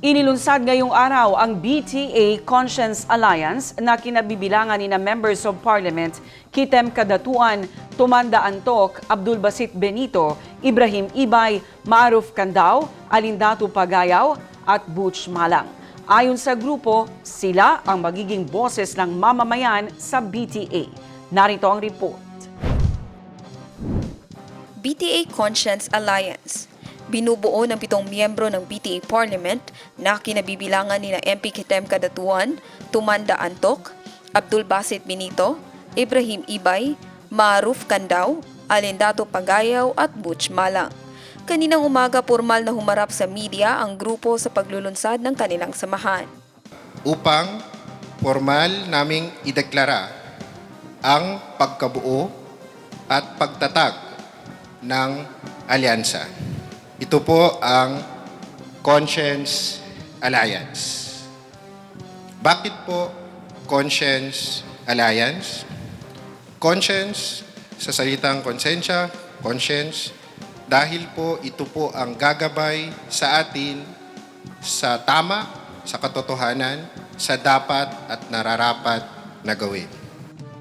Inilunsad ngayong araw ang BTA Conscience Alliance na kinabibilangan ni Members of Parliament Kitem Kadatuan, Tumanda Antok, Abdul Basit Benito, Ibrahim Ibay, Maruf Candao, Alindato Pagayaw at Butch Malang. Ayon sa grupo, sila ang magiging boses ng mamamayan sa BTA. Narito ang report. BTA Conscience Alliance. Binubuo ng 7 miyembro ng BTA Parliament na kinabibilangan ni MP Kitem Kadatuan, Tumanda Antok, Abdul Basit Benito, Ibrahim Ibay, Maruf Candao, Alindato Pagayaw at Butch Malang. Kaninang umaga formal na humarap sa media ang grupo sa paglulunsad ng kanilang samahan. Upang formal naming ideklara ang pagkabuo at pagtatag ng alyansa. Ito po ang Conscience Alliance. Bakit po Conscience Alliance? Conscience, sa salitang konsensya, conscience, dahil po ito po ang gagabay sa atin sa tama, sa katotohanan, sa dapat at nararapat na gawin.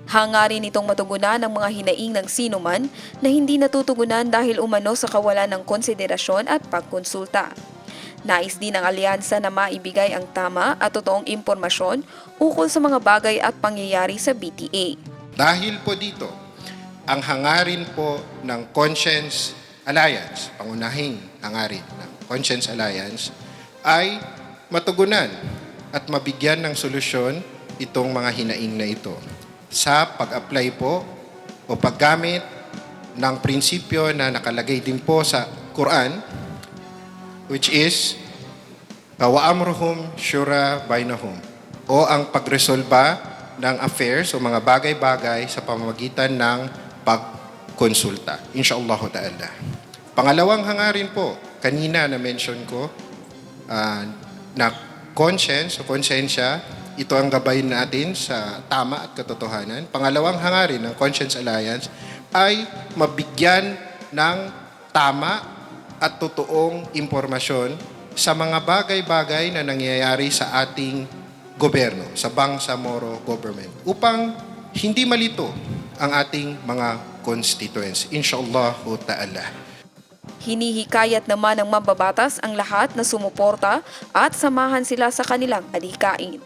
Hangarin itong matugunan ang mga hinaing ng sinuman na hindi natutugunan dahil umano sa kawalan ng konsiderasyon at pagkonsulta. Nais din ng alyansa na maibigay ang tama at totoong impormasyon ukol sa mga bagay at pangyayari sa BTA. Dahil po dito, ang hangarin po ng Conscience Alliance, pangunahing hangarin ng Conscience Alliance, ay matugunan at mabigyan ng solusyon itong mga hinaing na ito sa pag-apply po o paggamit ng prinsipyo na nakalagay din po sa Quran, which is wa amruhum shura bainahum, o ang pagresolba ng affairs o mga bagay-bagay sa pamamagitan ng pagkonsulta. Insyaallah ta'ala. Pangalawang hangarin po, kanina na-mention ko, na conscience o konsensya, ito ang gabay natin sa tama at katotohanan. Pangalawang hangarin ng Conscience Alliance ay mabigyan ng tama at totoong impormasyon sa mga bagay-bagay na nangyayari sa ating gobyerno, sa Bangsamoro government, upang hindi malito ang ating mga constituents. Insyaallah ta'ala. Hinihikayat naman ng mambabatas ang lahat na sumuporta at samahan sila sa kanilang adhikain.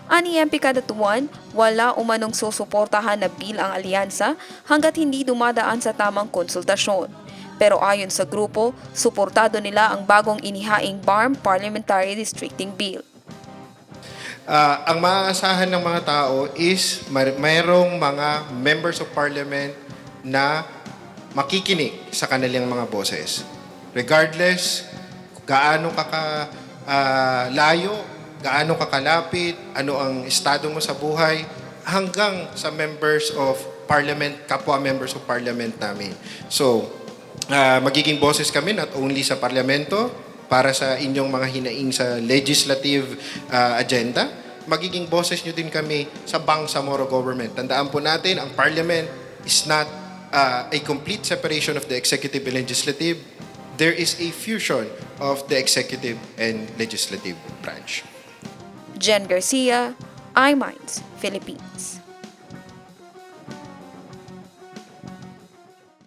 Ani MP Kadatuan, wala umanong susuportahan na bill ang alyansa hanggat hindi dumadaan sa tamang konsultasyon. Pero ayon sa grupo, suportado nila ang bagong inihaing BARM Parliamentary Districting Bill. Ang maaasahan ng mga tao is mayroong mga members of parliament na makikinig sa kanilang mga boses. Regardless gaano layo, gaano kakalapit, ano ang estado mo sa buhay, hanggang sa members of parliament, kapwa members of parliament namin. So, magiging boses kami not only sa parlamento, para sa inyong mga hinaing sa legislative agenda, magiging boses nyo din kami sa Bangsamoro government. Tandaan po natin, ang parliament is not a complete separation of the executive and legislative. There is a fusion of the executive and legislative branch. Jen Garcia, iMinds, Philippines.